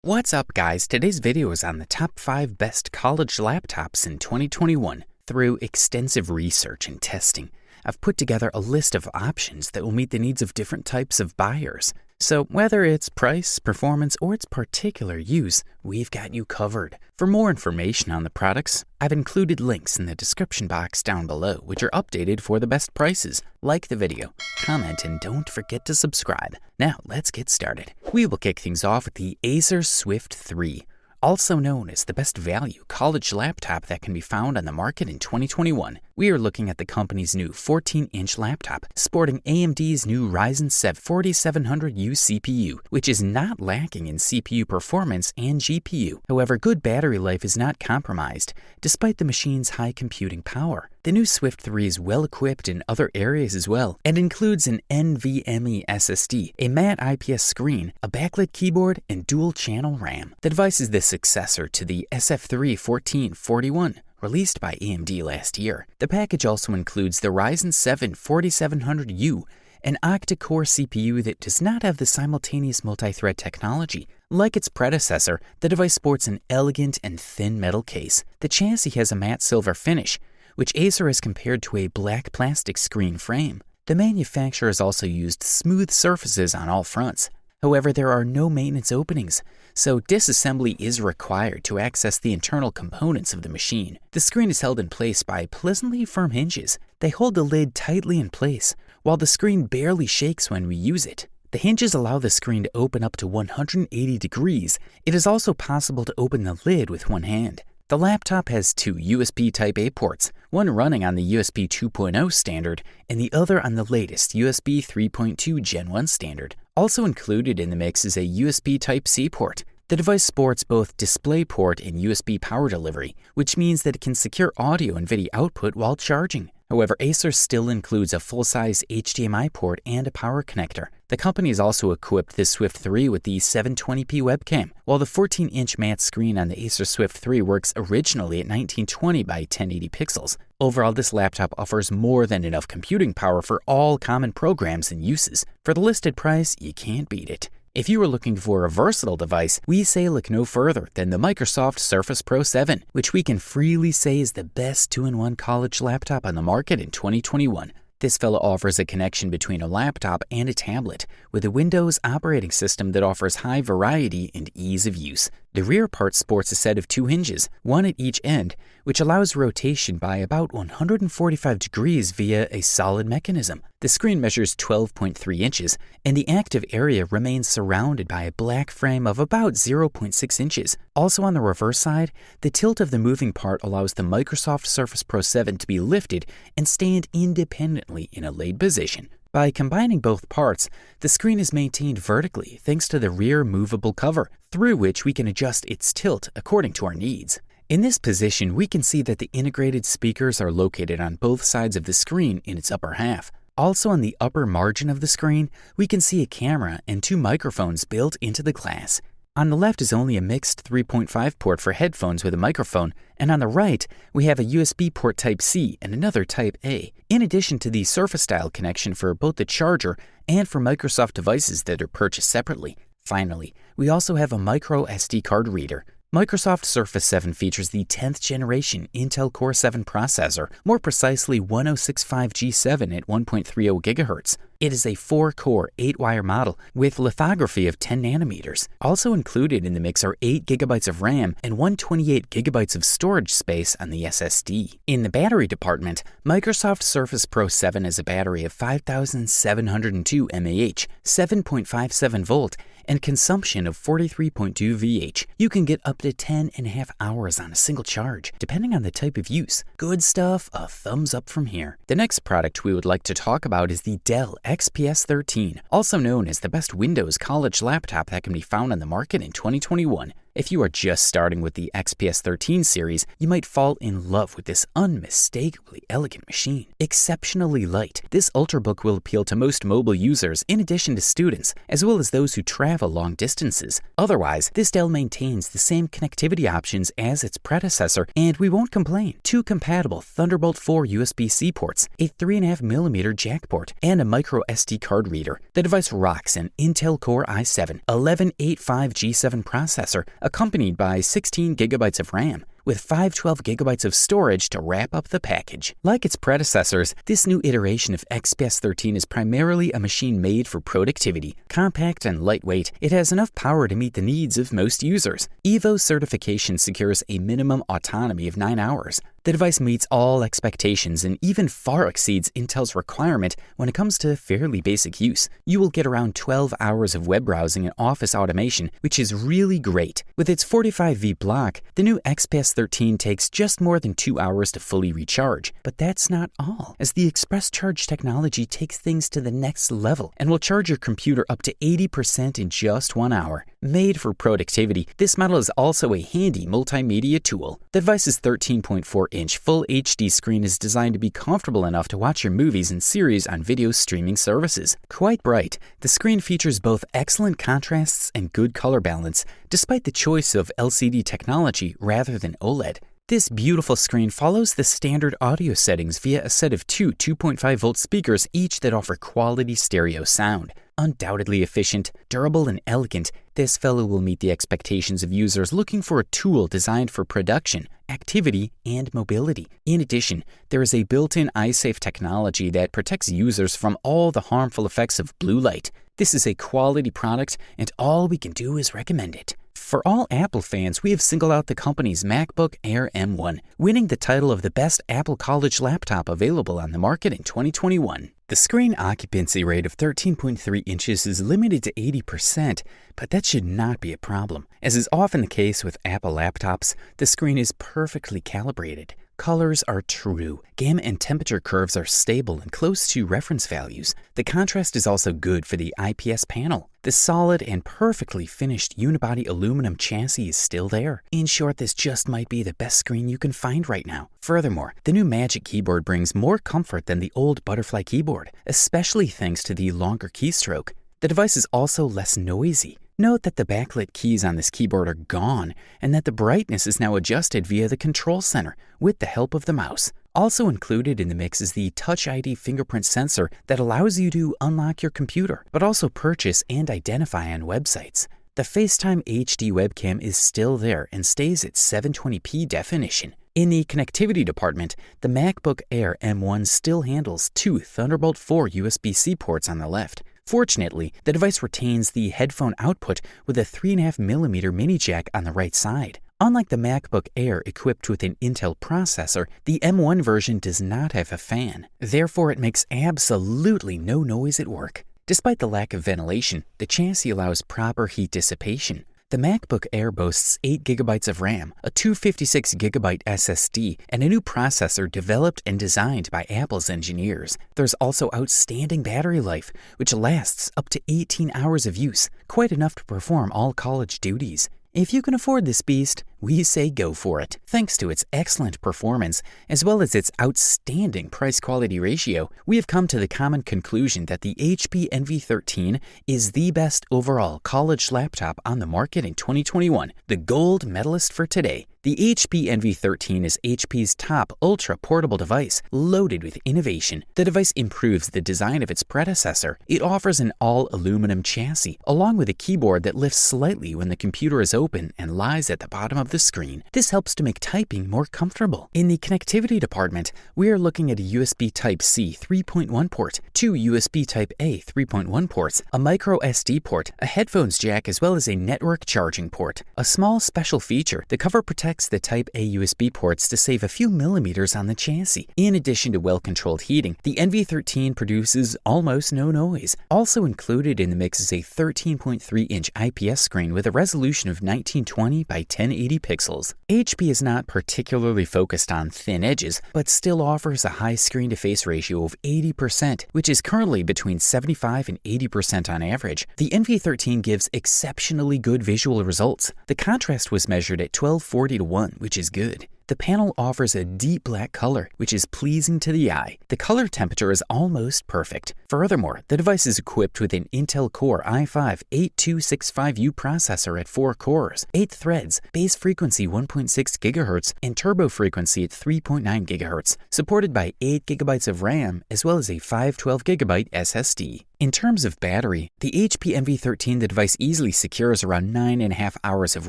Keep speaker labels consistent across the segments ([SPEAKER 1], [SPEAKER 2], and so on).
[SPEAKER 1] What's up, guys? Today's video is on the top 5 best college laptops in 2021. Through extensive research and testing, I've put together a list of options that will meet the needs of different types of buyers. So whether it's price, performance, or its particular use, we've got you covered. For more information on the products, I've included links in the description box down below, which are updated for the best prices. Like the video, comment, and don't forget to subscribe. Now let's get started. We will kick things off with the Acer Swift 3. Also known as the best value college laptop that can be found on the market in 2021. We are looking at the company's new 14-inch laptop, sporting AMD's new Ryzen 7 4700U CPU, which is not lacking in CPU performance and GPU. However, good battery life is not compromised, despite the machine's high computing power. The new Swift 3 is well equipped in other areas as well, and includes an NVMe SSD, a matte IPS screen, a backlit keyboard, and dual-channel RAM. The device is the successor to the SF3-1441, released by AMD last year. The package also includes the Ryzen 7 4700U, an octa-core CPU that does not have the simultaneous multi-thread technology. Like its predecessor, the device sports an elegant and thin metal case. The chassis has a matte silver finish, which Acer has compared to a black plastic screen frame. The manufacturer has also used smooth surfaces on all fronts. However, there are no maintenance openings, so disassembly is required to access the internal components of the machine. The screen is held in place by pleasantly firm hinges. They hold the lid tightly in place, while the screen barely shakes when we use it. The hinges allow the screen to open up to 180 degrees. It is also possible to open the lid with one hand. The laptop has 2 USB Type-A ports, one running on the USB 2.0 standard and the other on the latest USB 3.2 Gen 1 standard. Also included in the mix is a USB Type-C port. The device sports both DisplayPort and USB power delivery, which means that it can secure audio and video output while charging. However, Acer still includes a full-size HDMI port and a power connector. The company has also equipped the Swift 3 with the 720p webcam, while the 14-inch matte screen on the Acer Swift 3 works originally at 1920 by 1080 pixels. Overall, this laptop offers more than enough computing power for all common programs and uses. For the listed price, you can't beat it. If you are looking for a versatile device, we say look no further than the Microsoft Surface Pro 7, which we can freely say is the best 2-in-1 college laptop on the market in 2021. This fella offers a connection between a laptop and a tablet, with a Windows operating system that offers high variety and ease of use. The rear part sports a set of 2 hinges, one at each end, which allows rotation by about 145 degrees via a solid mechanism. The screen measures 12.3 inches, and the active area remains surrounded by a black frame of about 0.6 inches. Also on the reverse side, the tilt of the moving part allows the Microsoft Surface Pro 7 to be lifted and stand independently in a laid position. By combining both parts, the screen is maintained vertically thanks to the rear movable cover, through which we can adjust its tilt according to our needs. In this position, we can see that the integrated speakers are located on both sides of the screen in its upper half. Also on the upper margin of the screen, we can see a camera and 2 microphones built into the glass. On the left is only a mixed 3.5 port for headphones with a microphone, and on the right, we have a USB port Type-C and another Type-A, in addition to the Surface-style connection for both the charger and for Microsoft devices that are purchased separately. Finally, we also have a micro SD card reader. Microsoft Surface 7 features the 10th generation Intel Core 7 processor, more precisely 1065G7 at 1.30 GHz. It is a 4-core, 8-wire model with lithography of 10 nanometers. Also included in the mix are 8 GB of RAM and 128 GB of storage space on the SSD. In the battery department, Microsoft Surface Pro 7 has a battery of 5,702 mAh, 7.57 volt, and consumption of 43.2 VH. You can get up to 10.5 hours on a single charge, depending on the type of use. Good stuff, a thumbs up from here. The next product we would like to talk about is the Dell XPS 13, also known as the best Windows college laptop that can be found on the market in 2021. If you are just starting with the XPS 13 series, you might fall in love with this unmistakably elegant machine. Exceptionally light, this Ultrabook will appeal to most mobile users in addition to students, as well as those who travel long distances. Otherwise, this Dell maintains the same connectivity options as its predecessor, and we won't complain. 2 compatible Thunderbolt 4 USB-C ports, a 3.5mm jack port, and a micro SD card reader. The device rocks an Intel Core i7 1185G7 processor, accompanied by 16 GB of RAM, with 512 GB of storage to wrap up the package. Like its predecessors, this new iteration of XPS 13 is primarily a machine made for productivity. Compact and lightweight, it has enough power to meet the needs of most users. EVO certification secures a minimum autonomy of 9 hours. The device meets all expectations and even far exceeds Intel's requirement when it comes to fairly basic use. You will get around 12 hours of web browsing and office automation, which is really great. With its 45V block, the new XPS 13 takes just more than 2 hours to fully recharge. But that's not all, as the Express Charge technology takes things to the next level and will charge your computer up to 80% in just 1 hour. Made for productivity, this model is also a handy multimedia tool. The device's 13.4-inch Full HD screen is designed to be comfortable enough to watch your movies and series on video streaming services. Quite bright, the screen features both excellent contrasts and good color balance, despite the choice of LCD technology rather than OLED. This beautiful screen follows the standard audio settings via a set of 2 2.5-volt speakers, each that offer quality stereo sound. Undoubtedly efficient, durable, and elegant, this fellow will meet the expectations of users looking for a tool designed for production, activity, and mobility. In addition, there is a built-in eye-safe technology that protects users from all the harmful effects of blue light. This is a quality product, and all we can do is recommend it. For all Apple fans, we have singled out the company's MacBook Air M1, winning the title of the best Apple college laptop available on the market in 2021. The screen occupancy rate of 13.3 inches is limited to 80%, but that should not be a problem. As is often the case with Apple laptops, the screen is perfectly calibrated. Colors are true. Gamma and temperature curves are stable and close to reference values. The contrast is also good for the IPS panel. The solid and perfectly finished unibody aluminum chassis is still there. In short, this just might be the best screen you can find right now. Furthermore, the new Magic Keyboard brings more comfort than the old Butterfly keyboard, especially thanks to the longer keystroke. The device is also less noisy. Note that the backlit keys on this keyboard are gone and that the brightness is now adjusted via the control center with the help of the mouse. Also included in the mix is the Touch ID fingerprint sensor that allows you to unlock your computer, but also purchase and identify on websites. The FaceTime HD webcam is still there and stays at 720p definition. In the connectivity department, the MacBook Air M1 still handles 2 Thunderbolt 4 USB-C ports on the left. Fortunately, the device retains the headphone output with a 3.5mm mini jack on the right side. Unlike the MacBook Air equipped with an Intel processor, the M1 version does not have a fan. Therefore, it makes absolutely no noise at work. Despite the lack of ventilation, the chassis allows proper heat dissipation. The MacBook Air boasts 8 GB of RAM, a 256GB SSD, and a new processor developed and designed by Apple's engineers. There's also outstanding battery life, which lasts up to 18 hours of use, quite enough to perform all college duties. If you can afford this beast, we say go for it. Thanks to its excellent performance, as well as its outstanding price-quality ratio, we have come to the common conclusion that the HP Envy 13 is the best overall college laptop on the market in 2021, the gold medalist for today. The HP Envy 13 is HP's top ultra-portable device, loaded with innovation. The device improves the design of its predecessor. It offers an all-aluminum chassis, along with a keyboard that lifts slightly when the computer is open and lies at the bottom of the screen. This helps to make typing more comfortable. In the connectivity department, we are looking at a USB Type-C 3.1 port, 2 USB Type-A 3.1 ports, a micro SD port, a headphones jack, as well as a network charging port. A small special feature, the cover protects the Type-A USB ports to save a few millimeters on the chassis. In addition to well-controlled heating, the Envy 13 produces almost no noise. Also included in the mix is a 13.3-inch IPS screen with a resolution of 1920 by 1080 1080 pixels. HP is not particularly focused on thin edges, but still offers a high screen-to-face ratio of 80%, which is currently between 75 and 80% on average. The NV13 gives exceptionally good visual results. The contrast was measured at 1240:1, which is good. The panel offers a deep black color, which is pleasing to the eye. The color temperature is almost perfect. Furthermore, the device is equipped with an Intel Core i5-8265U processor at 4 cores, 8 threads, base frequency 1.6 GHz, and turbo frequency at 3.9 GHz, supported by 8 GB of RAM as well as a 512 GB SSD. In terms of battery, the HP NV13 the device easily secures around 9.5 hours of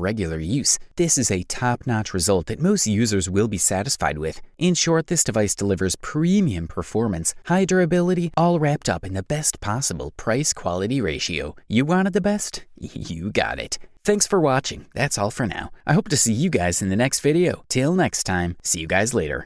[SPEAKER 1] regular use. This is a top-notch result that most users will be satisfied with. In short, this device delivers premium performance, high durability, all wrapped up in the best possible price-quality ratio. You wanted the best? You got it. Thanks for watching. That's all for now. I hope to see you guys in the next video. Till next time, see you guys later.